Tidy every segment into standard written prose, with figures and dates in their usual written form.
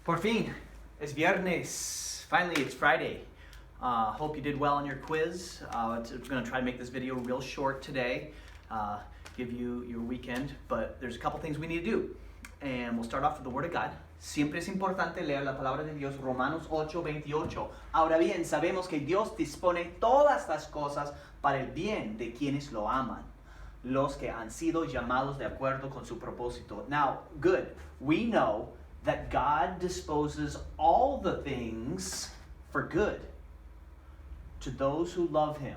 Por fin, es viernes. Finally, it's Friday. Hope you did well on your quiz. I'm going to try to make this video real short today, give you your weekend, but there's a couple things we need to do. And we'll start off with the Word of God. Siempre es importante leer la palabra de Dios, Romanos 8:28. Ahora bien, sabemos que Dios dispone todas las cosas para el bien de quienes lo aman, los que han sido llamados de acuerdo con su propósito. Now, good. We know that God disposes all the things for good to those who love Him,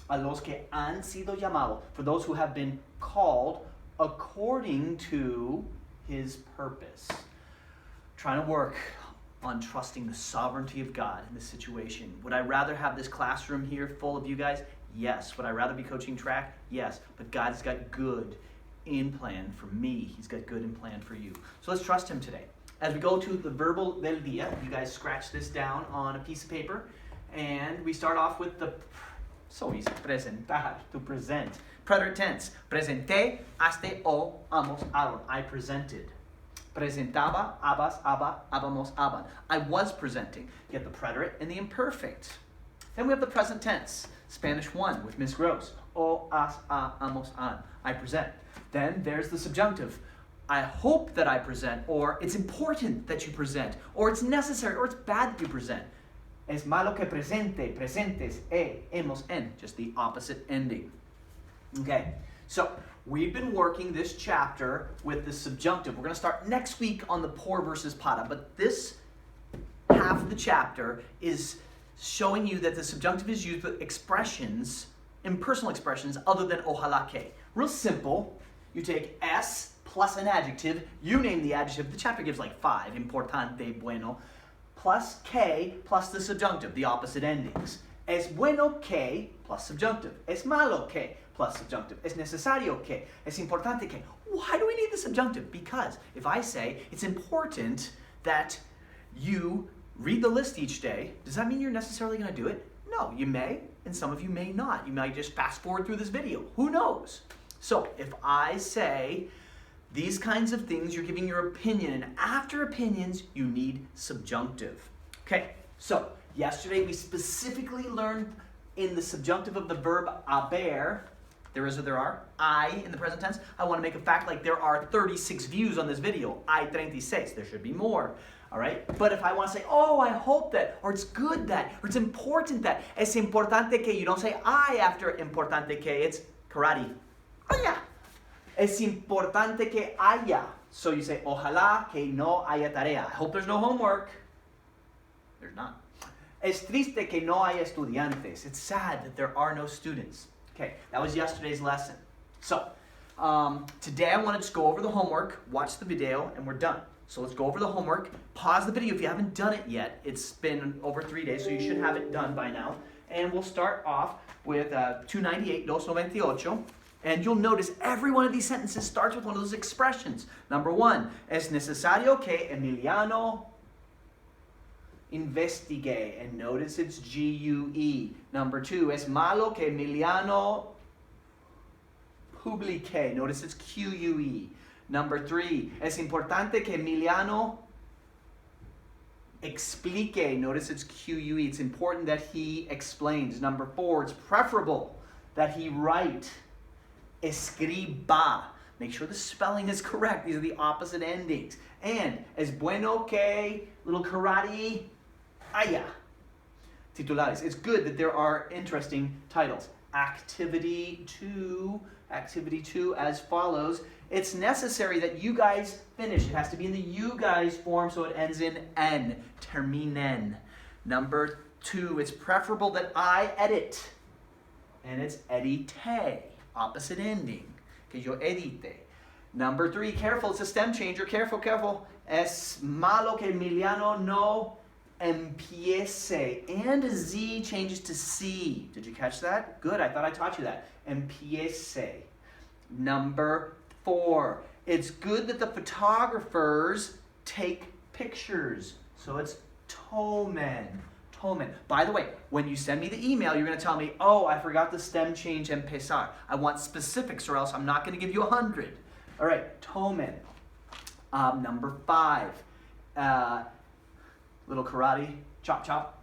a los que han sido llamados, for those who have been called according to His purpose. Trying to work on trusting the sovereignty of God in this situation. Would I rather have this classroom here full of you guys? Yes. Would I rather be coaching track? Yes. But God's got good in plan for me. He's got good in plan for you. So let's trust Him today. As we go to the verbal del día, you guys scratch this down on a piece of paper, and we start off with the, so easy, presentar, to present. Preterite tense, presenté, haste, o, amos, aron. I presented. Presentaba, abas, aba, abamos, aban. I was presenting. You have the preterite and the imperfect. Then we have the present tense, Spanish 1 with Miss Gross. O, as, a, amos, an. I present. Then there's the subjunctive. I hope that I present, or it's important that you present, or it's necessary, or it's bad that you present. Es malo que presente, presentes, hemos, en. Just the opposite ending. Okay, so we've been working this chapter with the subjunctive. We're going to start next week on the por versus para, but this half of the chapter is showing you that the subjunctive is used with expressions, impersonal expressions, other than ojalá que. Real simple. You take es plus an adjective, you name the adjective, the chapter gives like 5, importante, bueno, plus que plus the subjunctive, the opposite endings. Es bueno que plus subjunctive. Es malo que plus subjunctive. Es necesario que. Es importante que. Why do we need the subjunctive? Because if I say it's important that you read the list each day, does that mean you're necessarily going to do it? No, you may, and some of you may not. You might just fast forward through this video. Who knows? So if I say these kinds of things, you're giving your opinion, and after opinions, you need subjunctive. Okay, so yesterday we specifically learned in the subjunctive of the verb haber, there is or there are, I in the present tense. I want to make a fact like there are 36 views on this video. Hay 36, there should be more. All right, but if I want to say, oh, I hope that, or it's good that, or it's important that, es importante que, you don't say I after importante que, it's karate. Oh yeah. Es importante que haya. So you say, ojalá que no haya tarea. I hope there's no homework. There's not. Es triste que no haya estudiantes. It's sad that there are no students. Okay, that was yesterday's lesson. So, today I want to just go over the homework, watch the video, and we're done. So let's go over the homework. Pause the video if you haven't done it yet. It's been over 3 days, so you should have it done by now. And we'll start off with 298, 298. And you'll notice every one of these sentences starts with one of those expressions. Number 1, es necesario que Emiliano investigue. And notice it's G-U-E. Number 2, es malo que Emiliano publique. Notice it's Q-U-E. Number 3, es importante que Emiliano explique. Notice it's Q-U-E. It's important that he explains. Number 4, it's preferable that he write. Escriba. Make sure the spelling is correct. These are the opposite endings. And es bueno que, little karate, haya. Titulares. It's good that there are interesting titles. Activity 2 as follows. It's necessary that you guys finish. It has to be in the you guys form, so it ends in en. Terminen. Number 2, it's preferable that I edit. And it's edite. Opposite ending, que yo edite. Number 3, careful, it's a stem changer. Careful. Es malo que Emiliano no empiece. And Z changes to C. Did you catch that? Good, I thought I taught you that. Empiece. Number 4, it's good that the photographers take pictures. So it's tomen. By the way, when you send me the email, you're going to tell me, oh, I forgot the stem change empezar. I want specifics or else I'm not going to give you 100. All right, tomen. Number 5. Little karate, chop chop.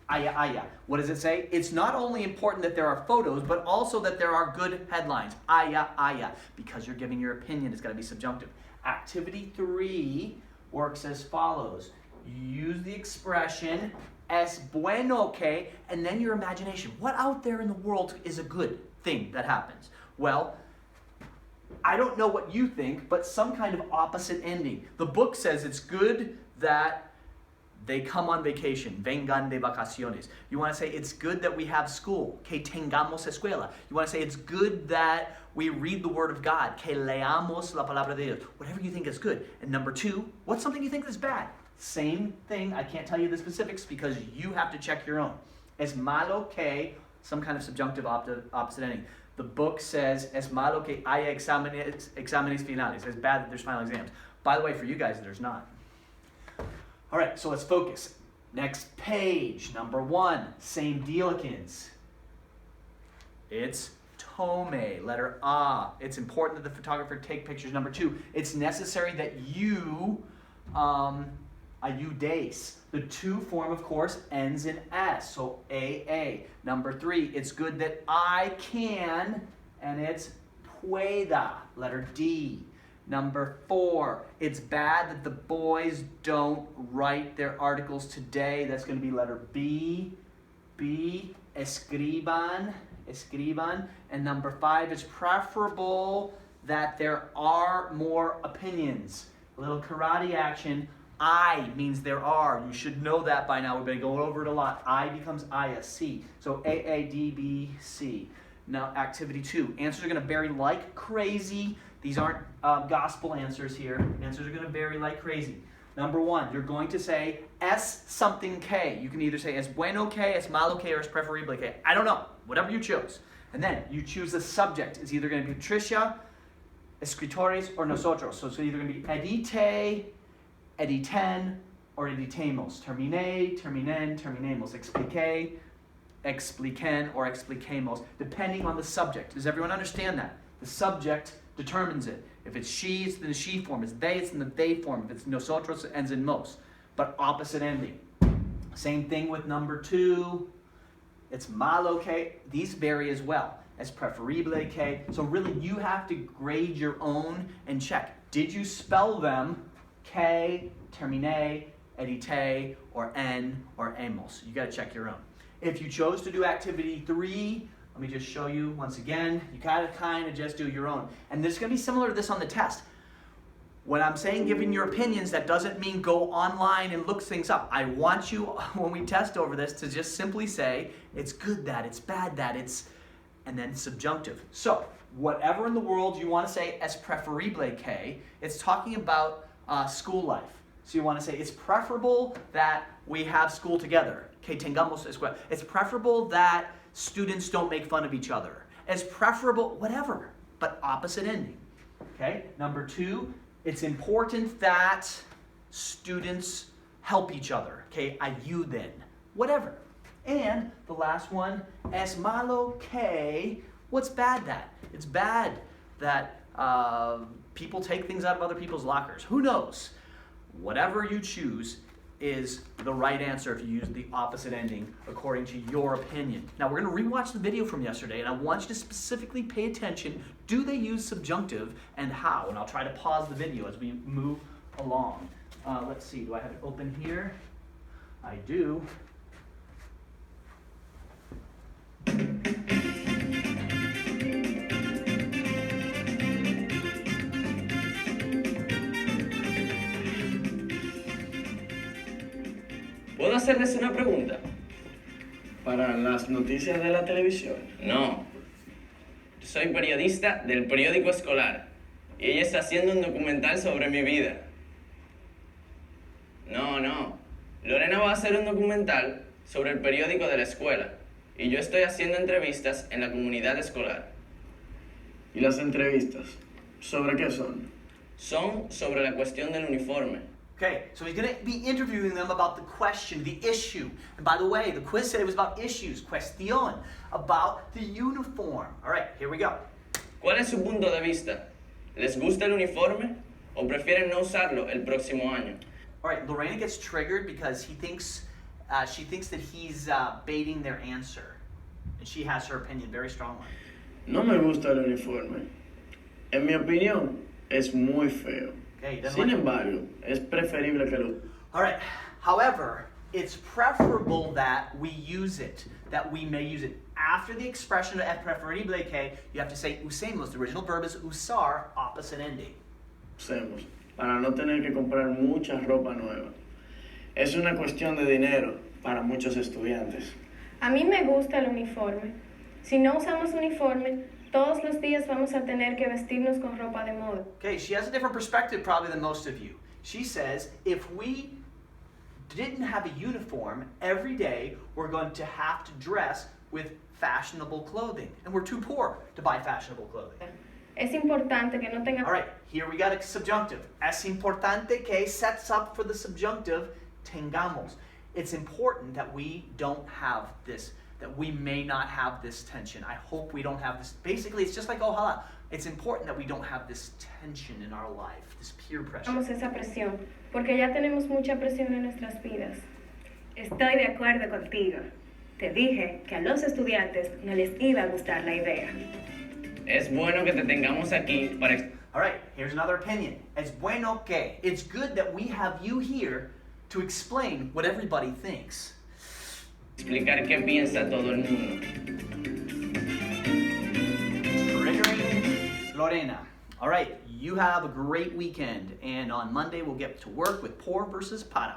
Aya, aya. What does it say? It's not only important that there are photos, but also that there are good headlines. Aya, aya. Because you're giving your opinion, it's got to be subjunctive. Activity 3 works as follows. Use the expression es bueno que, and then your imagination. What out there in the world is a good thing that happens? Well, I don't know what you think, but some kind of opposite ending. The book says it's good that they come on vacation, vengan de vacaciones. You want to say it's good that we have school, que tengamos escuela. You want to say it's good that we read the Word of God, que leamos la palabra de Dios. Whatever you think is good. And number 2, what's something you think is bad? Same thing. I can't tell you the specifics because you have to check your own. Es malo que, some kind of subjunctive opposite ending. The book says es malo que haya exámenes finales. It's bad that there's final exams. By the way, for you guys, there's not. All right, so let's focus. Next page, number 1, same dealikins. It's tome, letter A. It's important that the photographer take pictures. Number 2, it's necessary that you ayudes. The to form, of course, ends in S, so AA. Number 3, it's good that I can, and it's pueda, letter D. Number 4, it's bad that the boys don't write their articles today. That's going to be letter B. B, escriban. And number 5, it's preferable that there are more opinions. A little karate action. I means there are. You should know that by now. We've been going over it a lot. I becomes ISC. So A, A, D, B, C. Now, activity 2. Answers are going to vary like crazy. These aren't gospel answers here. Answers are going to vary like crazy. Number 1, you're going to say es something que. You can either say es bueno que, es malo que, or es preferible que. I don't know. Whatever you chose. And then you choose the subject. It's either going to be Patricia, escritores, or nosotros. So it's either going to be edite, editen, or editemos. Terminé, terminen, terminemos. Expliqué, expliquen, or expliquemos. Depending on the subject. Does everyone understand that? The subject determines it. If it's she, it's in the she form. If it's they, it's in the they form. If it's nosotros, it ends in mos. But opposite ending. Same thing with number 2. It's malo que. These vary as well. Es preferible que. So really, you have to grade your own and check. Did you spell them que, terminé, edite, or en, or emos? You got to check your own. If you chose to do activity 3, let me just show you once again. You gotta kind of just do your own. And there's gonna be similar to this on the test. When I'm saying giving your opinions, that doesn't mean go online and look things up. I want you, when we test over this, to just simply say, it's good that, it's bad that, it's, and then subjunctive. So, whatever in the world you wanna say es preferible que, it's talking about school life. So you wanna say, it's preferable that we have school together. Que tengamos escuela. It's preferable that students don't make fun of each other. It's preferable, whatever, but opposite ending. Okay, number 2, it's important that students help each other. Okay, ayuden, whatever. And the last one, es malo que, what's bad that? It's bad that people take things out of other people's lockers. Who knows? Whatever you choose is the right answer if you use the opposite ending according to your opinion. Now we're going to rewatch the video from yesterday and I want you to specifically pay attention. Do they use subjunctive and how? And I'll try to pause the video as we move along. Let's see, do I have it open here? I do. ¿Puedo hacerles una pregunta? ¿Para las noticias de la televisión? No. Soy periodista del periódico escolar y ella está haciendo un documental sobre mi vida. No. Lorena va a hacer un documental sobre el periódico de la escuela y yo estoy haciendo entrevistas en la comunidad escolar. ¿Y las entrevistas? ¿Sobre qué son? Son sobre la cuestión del uniforme. Okay, so he's going to be interviewing them about the question, the issue. And by the way, the quiz said it was about issues, cuestión, about the uniform. All right, here we go. ¿Cuál es su punto de vista? ¿Les gusta el uniforme o prefieren no usarlo el próximo año? All right, Lorena gets triggered because she thinks that he's baiting their answer. And she has her opinion, very strong one. No me gusta el uniforme. En mi opinión, es muy feo. Okay, he doesn't Sin like it. embargo, es preferible que lo... All right, however, it's preferable that we use it, that we may use it. After the expression es preferible que, you have to say usemos. The original verb is usar, opposite ending. usemos, para no tener que comprar mucha ropa nueva. Es una cuestión de dinero para muchos estudiantes. A mí me gusta el uniforme. Si no usamos uniforme, todos los días vamos a tener que vestirnos con ropa de moda. Okay, she has a different perspective probably than most of you. She says if we didn't have a uniform, every day we're going to have to dress with fashionable clothing. And we're too poor to buy fashionable clothing. Es importante que no tengamos... All right, here we got a subjunctive. Es importante que sets up for the subjunctive tengamos. It's important that we don't have this, that we may not have this tension. I hope we don't have this. Basically, it's just like ojalá. It's important that we don't have this tension in our life, this peer pressure. esa presión, porque ya tenemos mucha presión en nuestras vidas. Estoy de acuerdo contigo. Te dije que a los estudiantes no les iba a gustar la idea. Es bueno que te tengamos aquí para All right, here's another opinion. Es bueno que. It's good that we have you here to explain what everybody thinks. explicar qué piensa todo el mundo. Triggering Lorena. All right, you have a great weekend, and on Monday we'll get to work with por versus para.